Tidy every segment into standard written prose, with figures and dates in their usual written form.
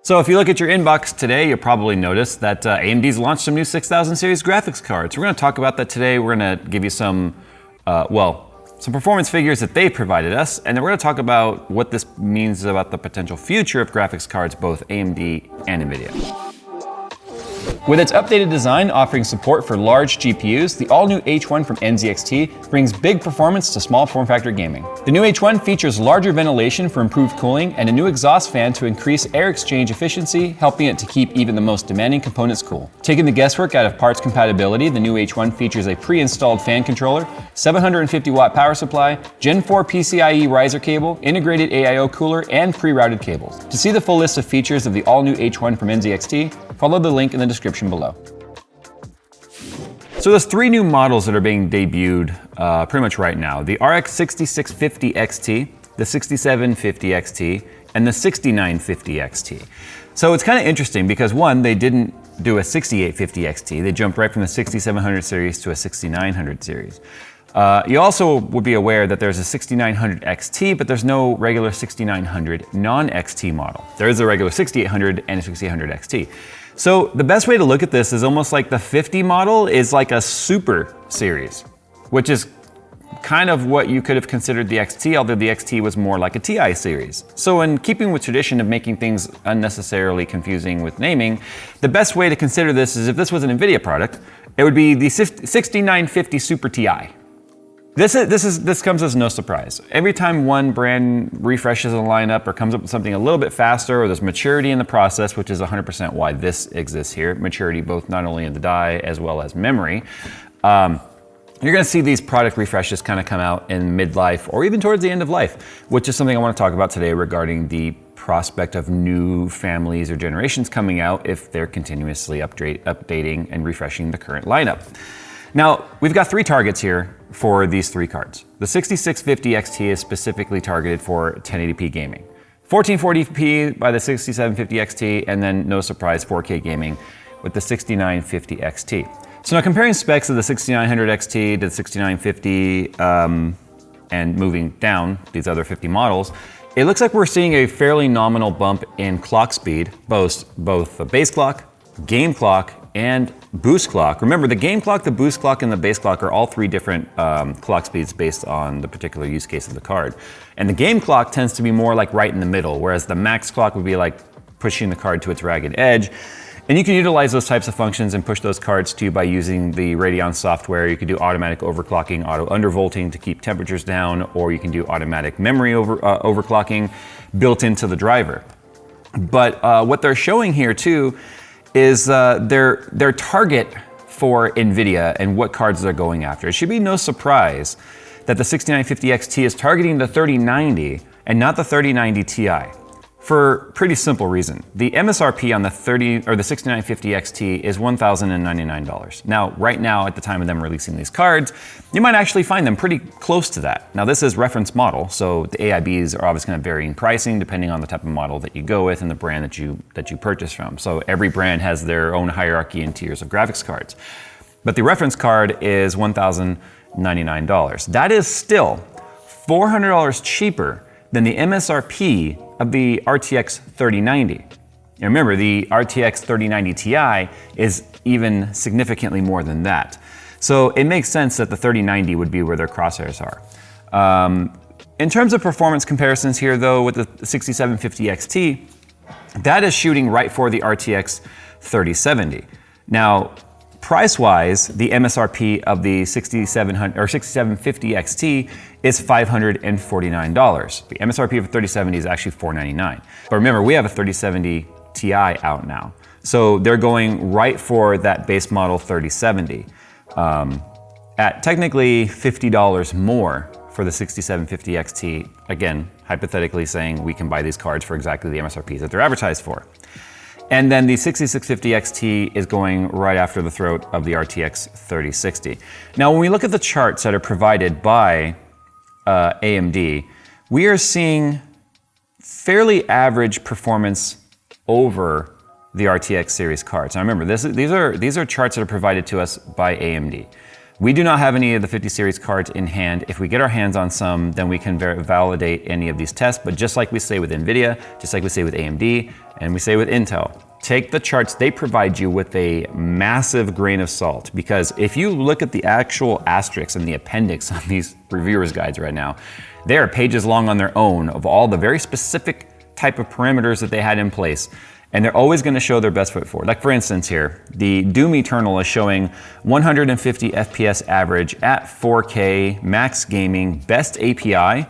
So if you look at your inbox today, you'll probably notice that AMD's launched some new 6000 series graphics cards. We're going to talk about that today. We're going to give you some performance figures that they provided us, and then we're going to talk about what this means about the potential future of graphics cards, both AMD and NVIDIA. With its updated design offering support for large GPUs, the all-new H1 from NZXT brings big performance to small form factor gaming. The new H1 features larger ventilation for improved cooling and a new exhaust fan to increase air exchange efficiency, helping it to keep even the most demanding components cool. Taking the guesswork out of parts compatibility, the new H1 features a pre-installed fan controller, 750 watt power supply, Gen 4 PCIe riser cable, integrated AIO cooler, and pre-routed cables. To see the full list of features of the all-new H1 from NZXT, follow the link in the description below. So there's three new models that are being debuted pretty much right now. The RX 6650 XT, the 6750 XT, and the 6950 XT. So it's kind of interesting because one, they didn't do a 6850 XT. They jumped right from the 6700 series to a 6900 series. You also would be aware that there's a 6900 XT, but there's no regular 6900 non-XT model. There is a regular 6800 and a 6800 XT. So the best way to look at this is almost like the 50 model is like a super series, which is kind of what you could have considered the XT, although the XT was more like a TI series. So in keeping with tradition of making things unnecessarily confusing with naming, the best way to consider this is if this was an NVIDIA product, it would be the 6950 Super TI. This comes as no surprise. Every time one brand refreshes a lineup or comes up with something a little bit faster, or there's maturity in the process, which is 100% why this exists here, maturity both not only in the die as well as memory, you're gonna see these product refreshes kind of come out in midlife or even towards the end of life, which is something I want to talk about today regarding the prospect of new families or generations coming out if they're continuously updating and refreshing the current lineup. Now, we've got three targets here for these three cards. The 6650 XT is specifically targeted for 1080p gaming. 1440p by the 6750 XT, and then no surprise 4K gaming with the 6950 XT. So now comparing specs of the 6900 XT to the 6950 and moving down these other 50 models, it looks like we're seeing a fairly nominal bump in clock speed, both the base clock, game clock, and boost clock. Remember, the game clock, the boost clock, and the base clock are all three different clock speeds based on the particular use case of the card. And the game clock tends to be more like right in the middle, whereas the max clock would be like pushing the card to its ragged edge. And you can utilize those types of functions and push those cards to you by using the Radeon software. You could do automatic overclocking, auto undervolting to keep temperatures down, or you can do automatic memory overclocking built into the driver. But what they're showing here too is their target for NVIDIA and what cards they're going after. It should be no surprise that the 6950 XT is targeting the 3090 and not the 3090 Ti. For a pretty simple reason. The MSRP on the 6950 XT is $1,099. Now, right now, at the time of them releasing these cards, you might actually find them pretty close to that. Now, this is reference model, so the AIBs are obviously going to vary in pricing depending on the type of model that you go with and the brand that you purchase from. So every brand has their own hierarchy and tiers of graphics cards. But the reference card is $1,099. That is still $400 cheaper than the MSRP of the RTX 3090. And remember, the RTX 3090 Ti is even significantly more than that. So it makes sense that the 3090 would be where their crosshairs are. In terms of performance comparisons here though, with the 6750 XT, that is shooting right for the RTX 3070. Now, price-wise, the MSRP of the 6750 XT is $549. The MSRP of a 3070 is actually $499. But remember, we have a 3070 Ti out now. So they're going right for that base model 3070 at technically $50 more for the 6750 XT. Again, hypothetically saying we can buy these cards for exactly the MSRPs that they're advertised for. And then the 6650 XT is going right after the throat of the RTX 3060. Now, when we look at the charts that are provided by AMD, we are seeing fairly average performance over the RTX series cards. Now remember, these are charts that are provided to us by AMD. We do not have any of the 50 series cards in hand. If we get our hands on some, then we can validate any of these tests. But just like we say with NVIDIA, just like we say with AMD, and we say with Intel, take the charts they provide you with a massive grain of salt. Because if you look at the actual asterisks and the appendix on these reviewers' guides right now, they are pages long on their own of all the very specific type of parameters that they had in place. And they're always going to show their best foot forward. Like for instance here, the Doom Eternal is showing 150 FPS average at 4K, max gaming, best API.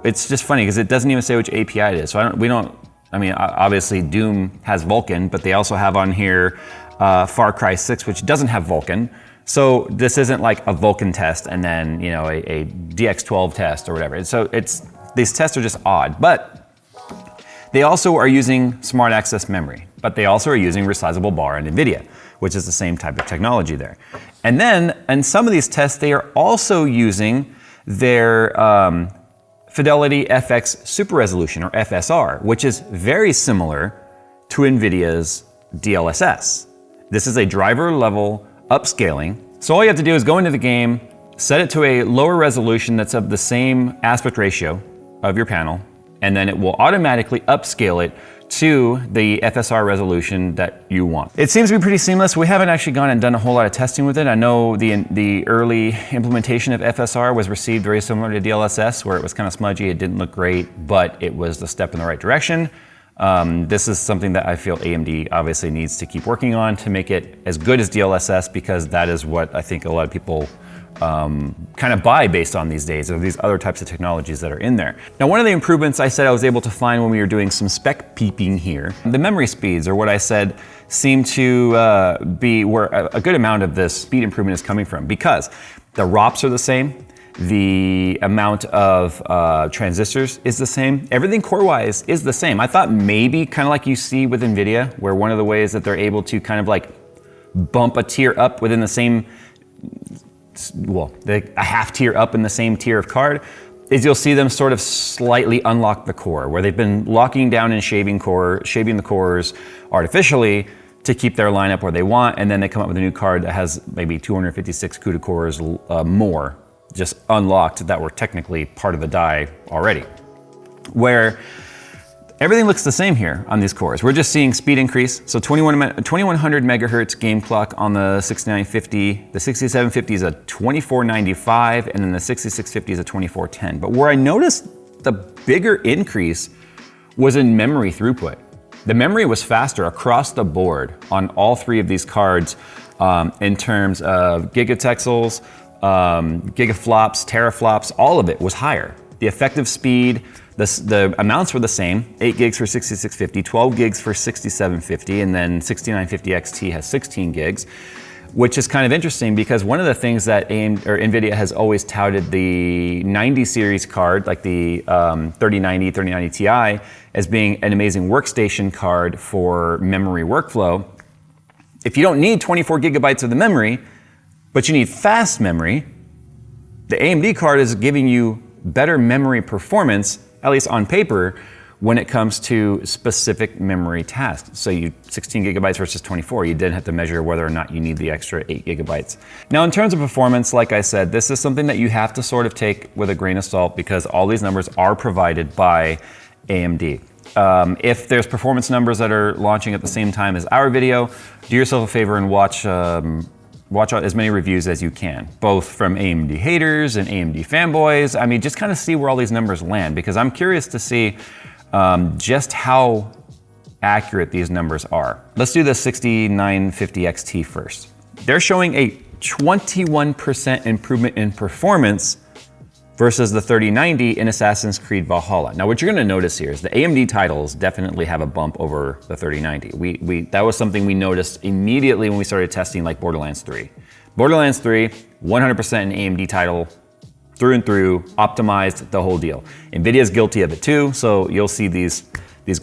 It's just funny because it doesn't even say which API it is. So I mean, obviously Doom has Vulkan, but they also have on here Far Cry 6, which doesn't have Vulkan. So this isn't like a Vulkan test and then, you know, a DX12 test or whatever. So these tests are just odd, but they also are using smart access memory, but they also are using resizable bar and NVIDIA, which is the same type of technology there. And then in some of these tests, they are also using their Fidelity FX Super Resolution, or FSR, which is very similar to NVIDIA's DLSS. This is a driver level upscaling. So all you have to do is go into the game, set it to a lower resolution that's of the same aspect ratio of your panel, and then it will automatically upscale it to the FSR resolution that you want. It seems to be pretty seamless. We haven't actually gone and done a whole lot of testing with it. I know the early implementation of FSR was received very similar to DLSS, where it was kind of smudgy, it didn't look great, but it was the step in the right direction. This is something that I feel AMD obviously needs to keep working on to make it as good as DLSS, because that is what I think a lot of people kind of buy based on these days, or these other types of technologies that are in there. Now, one of the improvements I said I was able to find when we were doing some spec peeping here, the memory speeds, or what I said, seem to be where a good amount of this speed improvement is coming from, because the ROPs are the same, the amount of transistors is the same, everything core-wise is the same. I thought maybe kind of like you see with NVIDIA, where one of the ways that they're able to kind of like bump a tier up within the same, well, a half tier up in the same tier of card, is you'll see them sort of slightly unlock the core, where they've been locking down and shaving the cores artificially to keep their lineup where they want, and then they come up with a new card that has maybe 256 CUDA cores more just unlocked that were technically part of the die already. Where everything looks the same here on these cores. We're just seeing speed increase. So 2100 megahertz game clock on the 6950. The 6750 is a 2495, and then the 6650 is a 2410. But where I noticed the bigger increase was in memory throughput. The memory was faster across the board on all three of these cards in terms of gigatexels, gigaflops, teraflops, all of it was higher. The effective speed, the amounts were the same, 8 gigs for 6650, 12 gigs for 6750, and then 6950 XT has 16 gigs, which is kind of interesting because one of the things that NVIDIA has always touted the 90 series card, like the 3090, 3090 Ti, as being an amazing workstation card for memory workflow. If you don't need 24 gigabytes of the memory, but you need fast memory, the AMD card is giving you better memory performance, at least on paper, when it comes to specific memory tasks. So 16 gigabytes versus 24, you didn't have to measure whether or not you need the extra 8 gigabytes. Now, in terms of performance, like I said, this is something that you have to sort of take with a grain of salt because all these numbers are provided by AMD. If there's performance numbers that are launching at the same time as our video, do yourself a favor and watch out as many reviews as you can, both from AMD haters and AMD fanboys. I mean, just kind of see where all these numbers land, because I'm curious to see just how accurate these numbers are. Let's do the 6950 XT first. They're showing a 21% improvement in performance versus the 3090 in Assassin's Creed Valhalla. Now, what you're gonna notice here is the AMD titles definitely have a bump over the 3090. That was something we noticed immediately when we started testing like Borderlands 3. Borderlands 3, 100% an AMD title, through and through, optimized the whole deal. NVIDIA's guilty of it too, so you'll see these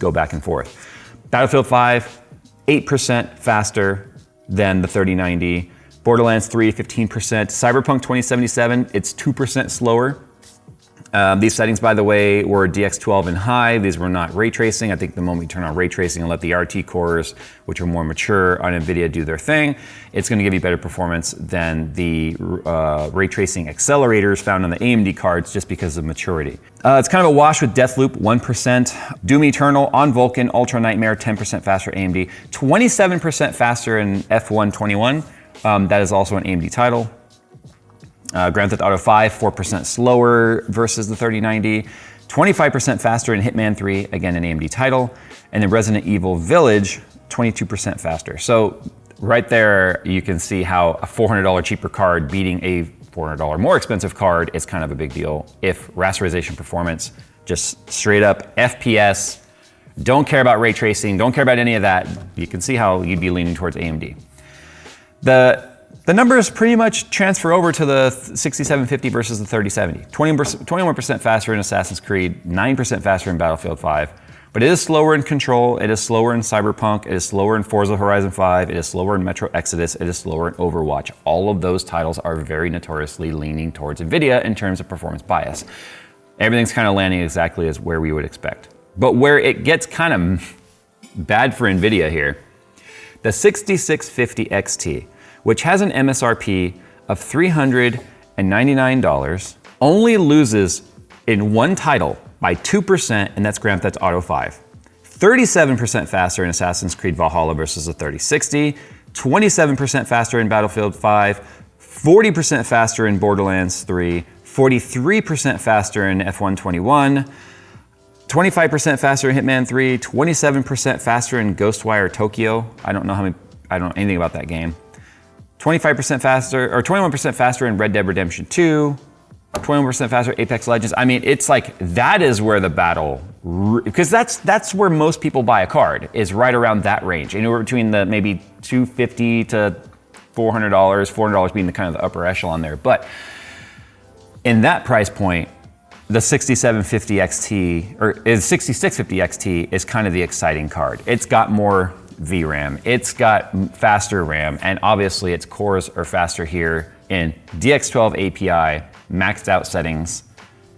go back and forth. Battlefield 5, 8% faster than the 3090. Borderlands 3, 15%. Cyberpunk 2077, it's 2% slower. These settings, by the way, were DX12 and high. These were not ray tracing. I think the moment you turn on ray tracing and let the RT cores, which are more mature on NVIDIA, do their thing, it's gonna give you better performance than the ray tracing accelerators found on the AMD cards just because of maturity. It's kind of a wash with Deathloop, 1%. Doom Eternal on Vulkan, Ultra Nightmare, 10% faster AMD, 27% faster in F121. That is also an AMD title. Grand Theft Auto 5, 4% slower versus the 3090, 25% faster in Hitman 3, again an AMD title, and then Resident Evil Village, 22% faster. So right there, you can see how a $400 cheaper card beating a $400 more expensive card is kind of a big deal. If rasterization performance, just straight up FPS, don't care about ray tracing, don't care about any of that, you can see how you'd be leaning towards AMD. The numbers pretty much transfer over to the 6750 versus the 3070. 21% faster in Assassin's Creed, 9% faster in Battlefield 5, but it is slower in Control, it is slower in Cyberpunk, it is slower in Forza Horizon 5, it is slower in Metro Exodus, it is slower in Overwatch. All of those titles are very notoriously leaning towards NVIDIA in terms of performance bias. Everything's kind of landing exactly as where we would expect. But where it gets kind of bad for NVIDIA here, the 6650 XT, which has an MSRP of $399, only loses in one title by 2%, and that's Grand Theft Auto 5. 37% faster in Assassin's Creed Valhalla versus the 3060, 27% faster in Battlefield 5, 40% faster in Borderlands 3, 43% faster in F121, 25% faster in Hitman 3, 27% faster in Ghostwire Tokyo. I don't know anything about that game. 25% faster, or 21% faster in Red Dead Redemption 2, 21% faster Apex Legends. I mean, it's like, that is where the battle, because that's where most people buy a card, is right around that range. Anywhere between the maybe $250 to $400, $400 being the kind of the upper echelon there. But in that price point, the 6750 XT, or 6650 XT is kind of the exciting card. It's got more VRAM, it's got faster RAM, and obviously its cores are faster here in DX12 API, maxed out settings,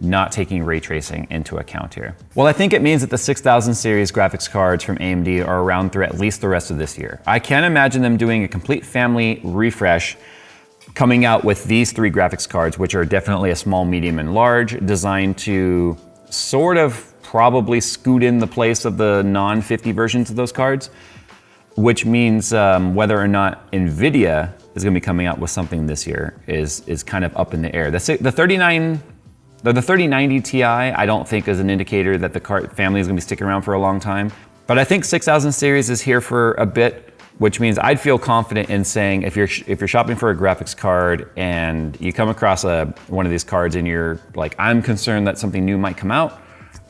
not taking ray tracing into account here. Well, I think it means that the 6000 series graphics cards from AMD are around through at least the rest of this year. I can't imagine them doing a complete family refresh coming out with these three graphics cards, which are definitely a small, medium, and large, designed to sort of probably scoot in the place of the non-50 versions of those cards, which means whether or not NVIDIA is gonna be coming out with something this year is kind of up in the air. The 3090 Ti, I don't think is an indicator that the card family is gonna be sticking around for a long time. But I think 6000 series is here for a bit, which means I'd feel confident in saying if you're shopping for a graphics card and you come across one of these cards and you're like, I'm concerned that something new might come out,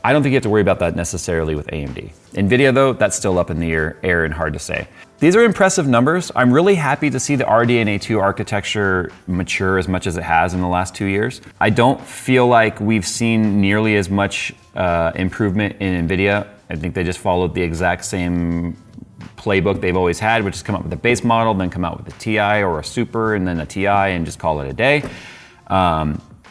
I don't think you have to worry about that necessarily with AMD. NVIDIA though, that's still up in the air and hard to say. These are impressive numbers. I'm really happy to see the RDNA 2 architecture mature as much as it has in the last 2 years. I don't feel like we've seen nearly as much improvement in NVIDIA. I think they just followed the exact same playbook they've always had, which is come up with a base model, then come out with a TI or a Super, and then a TI, and just call it a day.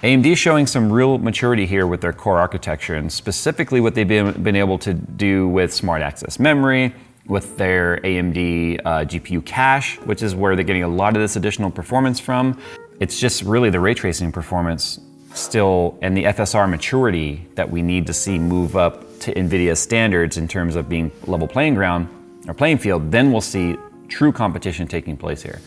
AMD is showing some real maturity here with their core architecture, and specifically what they've been able to do with smart access memory, with their AMD GPU cache, which is where they're getting a lot of this additional performance from. It's just really the ray tracing performance still, and the FSR maturity that we need to see move up to NVIDIA standards in terms of being level playing ground or playing field, then we'll see true competition taking place here.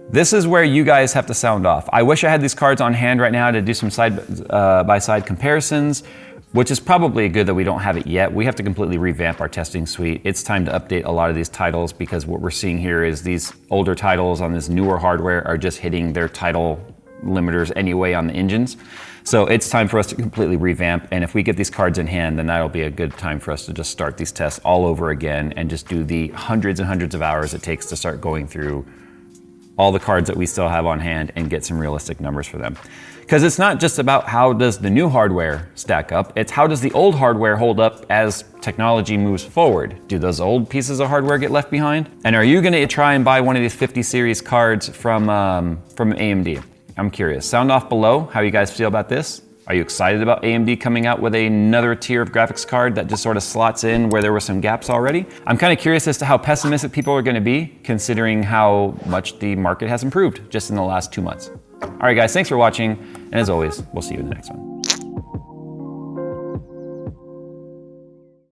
This is where you guys have to sound off. I wish I had these cards on hand right now to do some side-by-side comparisons, which is probably good that we don't have it yet. We have to completely revamp our testing suite. It's time to update a lot of these titles, because what we're seeing here is these older titles on this newer hardware are just hitting their title limiters anyway on the engines. So it's time for us to completely revamp, and if we get these cards in hand, then that'll be a good time for us to just start these tests all over again and just do the hundreds and hundreds of hours it takes to start going through all the cards that we still have on hand and get some realistic numbers for them. Because it's not just about how does the new hardware stack up, it's how does the old hardware hold up as technology moves forward. Do those old pieces of hardware get left behind? And are you gonna try and buy one of these 50 series cards from AMD? I'm curious. Sound off below how you guys feel about this. Are you excited about AMD coming out with another tier of graphics card that just sort of slots in where there were some gaps already? I'm kind of curious as to how pessimistic people are going to be, considering how much the market has improved just in the last 2 months. All right, guys, thanks for watching. And as always, we'll see you in the next one.